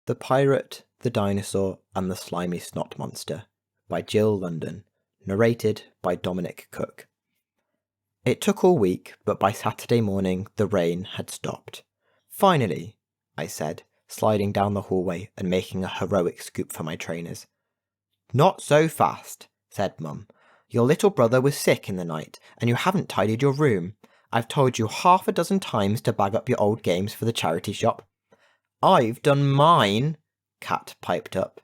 The Pirate, the Dinosaur, and the Slimy Snot Monster by Jill London, narrated by Dominic Cook. It took all week, but by Saturday morning the rain had stopped. "Finally," I said, sliding down the hallway and making a heroic scoop for my trainers. "Not so fast," said Mum. "Your little brother was sick in the night, and you haven't tidied your room. I've told you half a dozen times to bag up your old games for the charity shop." "I've done mine," Kat piped up.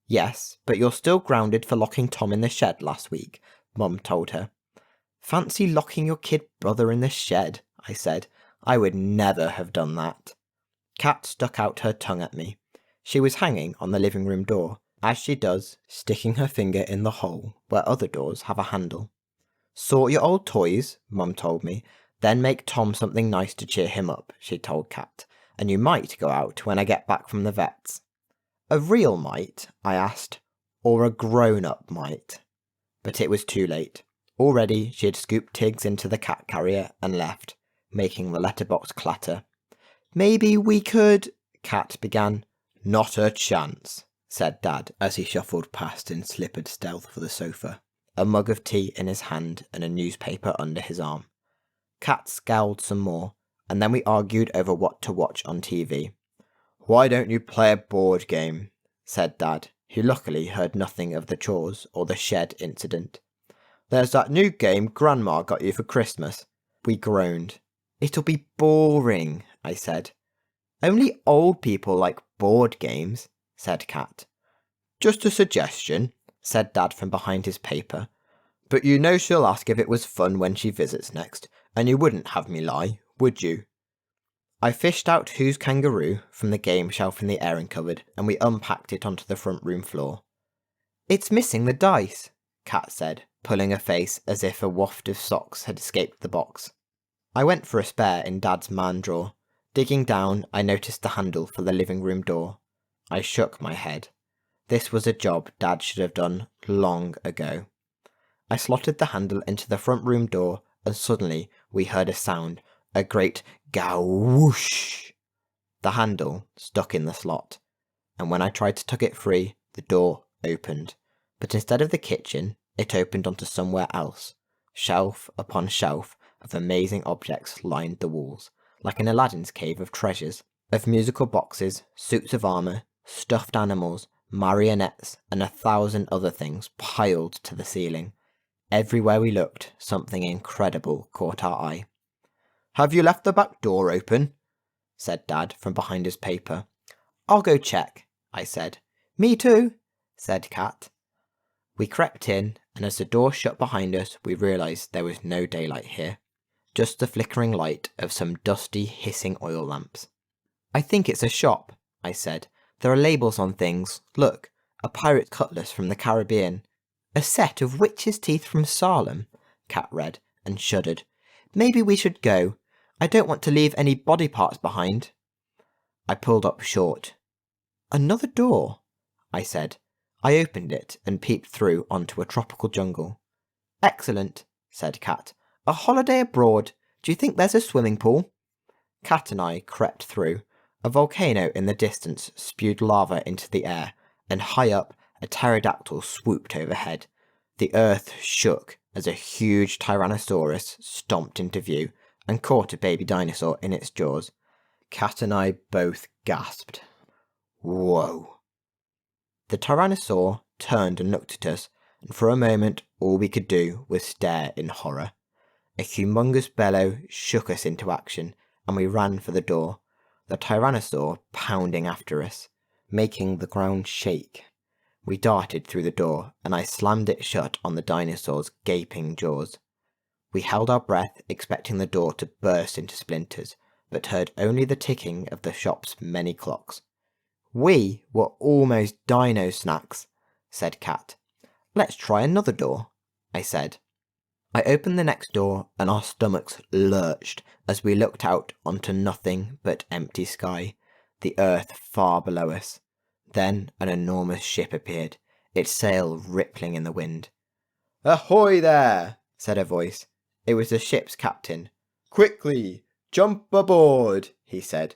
"Yes, but you're still grounded for locking Tom in the shed last week," Mum told her. "Fancy locking your kid brother in the shed," I said. "I would never have done that." Kat stuck out her tongue at me. She was hanging on the living room door, as she does, sticking her finger in the hole where other doors have a handle. "Sort your old toys," Mum told me, "then make Tom something nice to cheer him up," she told Kat. "And you might go out when I get back from the vet's." "A real might?" I asked. "Or a grown-up might?" But it was too late. Already she had scooped Tiggs into the cat carrier and left, making the letterbox clatter. "Maybe we could—" Kat began. "Not a chance," said Dad as he shuffled past in slippered stealth for the sofa, a mug of tea in his hand and a newspaper under his arm. Kat scowled some more, and then we argued over what to watch on TV. "Why don't you play a board game?" said Dad, who luckily heard nothing of the chores or the shed incident. "There's that new game Grandma got you for Christmas." We groaned. "It'll be boring," I said. "Only old people like board games," said Kat. "Just a suggestion," said Dad from behind his paper. "But you know she'll ask if it was fun when she visits next, and you wouldn't have me lie, would you?" I fished out Who's Kangaroo from the game shelf in the airing cupboard, and we unpacked it onto the front room floor. "It's missing the dice," Kat said, pulling a face as if a waft of socks had escaped the box. I went for a spare in Dad's man drawer. Digging down, I noticed the handle for the living room door. I shook my head. This was a job Dad should have done long ago. I slotted the handle into the front room door, and suddenly we heard a sound, a great gawoosh. The handle stuck in the slot, and when I tried to tug it free, the door opened. But instead of the kitchen, it opened onto somewhere else. Shelf upon shelf of amazing objects lined the walls, like an Aladdin's cave of treasures, of musical boxes, suits of armour, stuffed animals, marionettes, and 1,000 other things piled to the ceiling. Everywhere we looked, something incredible caught our eye. "Have you left the back door open?" said Dad from behind his paper. "I'll go check," I said. "Me too," said Kat. We crept in, and as the door shut behind us, we realised there was no daylight here. Just the flickering light of some dusty, hissing oil lamps. "I think it's a shop," I said. "There are labels on things. Look, a pirate cutlass from the Caribbean. A set of witches' teeth from Salem," Kat read, and shuddered. "Maybe we should go. I don't want to leave any body parts behind." I pulled up short. "Another door," I said. I opened it and peeped through onto a tropical jungle. "Excellent," said Kat. "A holiday abroad. Do you think there's a swimming pool?" Kat and I crept through. A volcano in the distance spewed lava into the air, and high up, a pterodactyl swooped overhead. The earth shook as a huge Tyrannosaurus stomped into view and caught a baby dinosaur in its jaws. Kat and I both gasped. Whoa. The Tyrannosaur turned and looked at us, and for a moment all we could do was stare in horror. A humongous bellow shook us into action, and we ran for the door, the Tyrannosaur pounding after us, making the ground shake. We darted through the door, and I slammed it shut on the dinosaur's gaping jaws. We held our breath, expecting the door to burst into splinters, but heard only the ticking of the shop's many clocks. "We were almost dino snacks," said Kat. "Let's try another door," I said. I opened the next door, and our stomachs lurched as we looked out onto nothing but empty sky, the earth far below us. Then an enormous ship appeared, its sail rippling in the wind. "Ahoy there!" said a voice. It was the ship's captain. "Quickly, jump aboard," he said.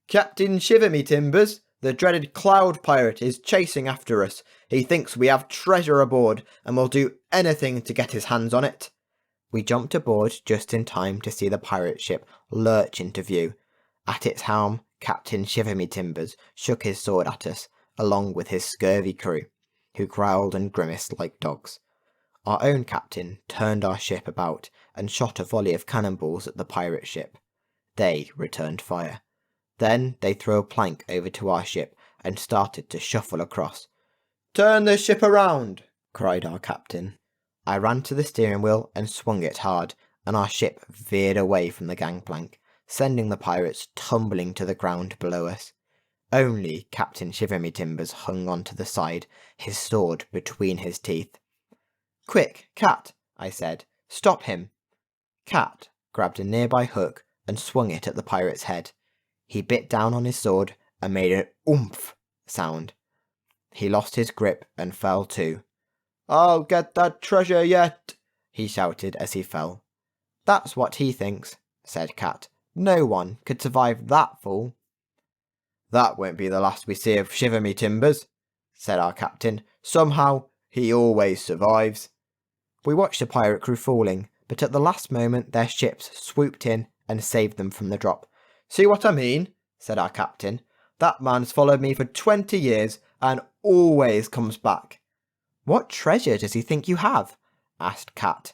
"Captain Shiver Me Timbers, The dreaded cloud pirate is chasing after us. He thinks we have treasure aboard and will do anything to get his hands on it." We jumped aboard just in time to see the pirate ship lurch into view. At its helm, Captain Shiver-me-Timbers shook his sword at us, along with his scurvy crew, who growled and grimaced like dogs. Our own captain turned our ship about and shot a volley of cannonballs at the pirate ship. They returned fire. Then they threw a plank over to our ship and started to shuffle across. "Turn the ship around!" cried our captain. I ran to the steering wheel and swung it hard, and our ship veered away from the gangplank, sending the pirates tumbling to the ground below us. Only Captain Shiver-me-Timbers hung on to the side, his sword between his teeth. "Quick, Cat," I said. "Stop him." Cat grabbed a nearby hook and swung it at the pirate's head. He bit down on his sword and made an oomph sound. He lost his grip and fell too. "I'll get that treasure yet," he shouted as he fell. "That's what he thinks," said Cat. "No one could survive that fall." "That won't be the last we see of Shiver-me-Timbers," said our captain. "Somehow, he always survives." We watched the pirate crew falling, but at the last moment their ships swooped in and saved them from the drop. "See what I mean?" said our captain. "That man's followed me for 20 years and always comes back." "What treasure does he think you have?" asked Cat.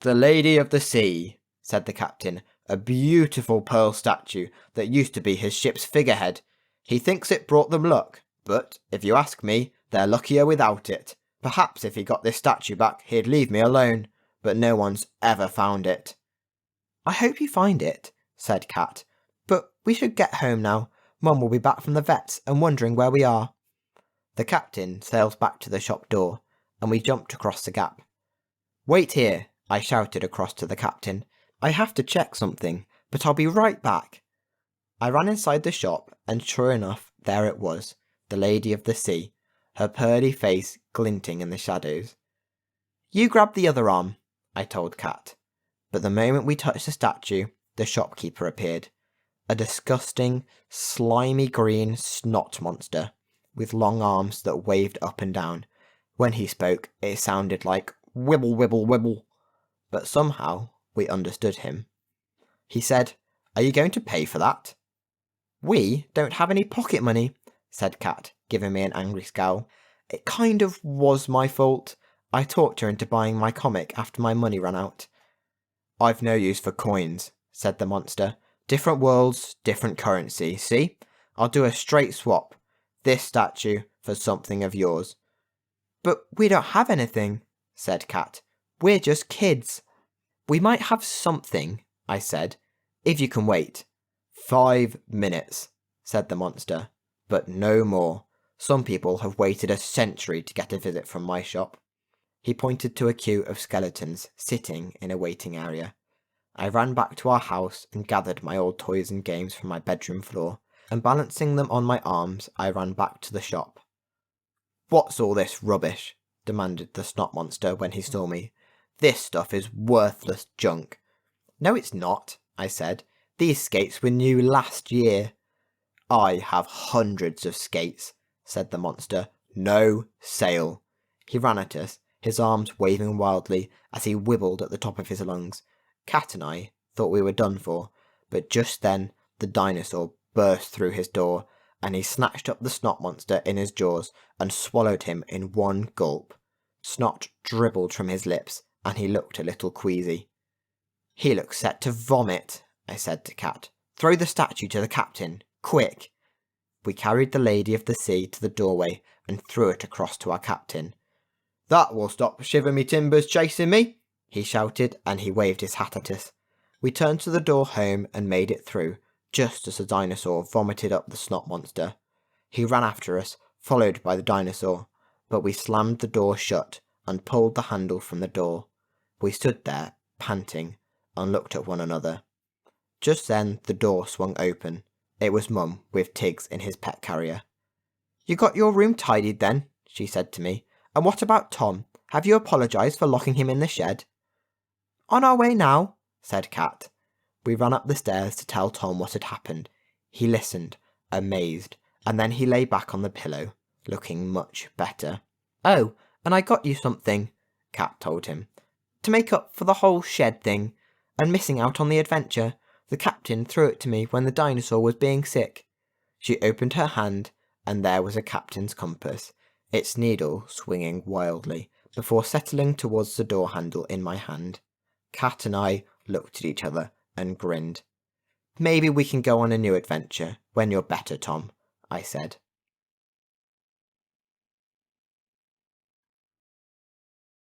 "The Lady of the Sea," said the captain, "a beautiful pearl statue that used to be his ship's figurehead. He thinks it brought them luck, but, if you ask me, they're luckier without it. Perhaps if he got this statue back, he'd leave me alone, but no one's ever found it." "I hope you find it," said Cat, "but we should get home now. Mum will be back from the vet's and wondering where we are." The captain sailed back to the shop door, and we jumped across the gap. "Wait here," I shouted across to the captain. "I have to check something, but I'll be right back." I ran inside the shop, and sure enough, there it was, the Lady of the Sea, her pearly face glinting in the shadows. "You grab the other arm," I told Cat. But the moment we touched the statue, the shopkeeper appeared. A disgusting, slimy green snot monster, with long arms that waved up and down. When he spoke, it sounded like wibble wibble wibble, but somehow we understood him. He said, "Are you going to pay for that?" "We don't have any pocket money," said Cat, giving me an angry scowl. "It kind of was my fault. I talked her into buying my comic after my money ran out." "I've no use for coins," said the monster. "Different worlds, different currency, see? I'll do a straight swap. This statue for something of yours." "But we don't have anything," said Cat. "We're just kids." "We might have something," I said, "if you can wait." "5 minutes," said the monster, "but no more. Some people have waited a century to get a visit from my shop." He pointed to a queue of skeletons sitting in a waiting area. I ran back to our house and gathered my old toys and games from my bedroom floor, and balancing them on my arms, I ran back to the shop. "What's all this rubbish?" demanded the snot monster when he saw me. "This stuff is worthless junk." "No, it's not," I said. "These skates were new last year." "I have hundreds of skates," said the monster. "No sale." He ran at us, his arms waving wildly as he wibbled at the top of his lungs. Cat and I thought we were done for, but just then the dinosaur burst through his door, and he snatched up the snot monster in his jaws and swallowed him in one gulp. Snot dribbled from his lips, and he looked a little queasy. "He looks set to vomit," I said to Cat. "Throw the statue to the captain, quick." We carried the Lady of the Sea to the doorway and threw it across to our captain. "That will stop Shiver-me-Timbers chasing me," he shouted, and he waved his hat at us. We turned to the door home and made it through, just as the dinosaur vomited up the snot monster. He ran after us, followed by the dinosaur, but we slammed the door shut and pulled the handle from the door. We stood there, panting, and looked at one another. Just then the door swung open. It was Mum, with Tiggs in his pet carrier. "You got your room tidied then?" she said to me. "And what about Tom? Have you apologised for locking him in the shed?" "On our way now," said Cat. We ran up the stairs to tell Tom what had happened. He listened, amazed, and then he lay back on the pillow, looking much better. "Oh, and I got you something," Cat told him. "To make up for the whole shed thing, and missing out on the adventure. The captain threw it to me when the dinosaur was being sick." She opened her hand, and there was a captain's compass, its needle swinging wildly, before settling towards the door handle in my hand. Cat and I looked at each other and grinned. "Maybe we can go on a new adventure when you're better, Tom," I said.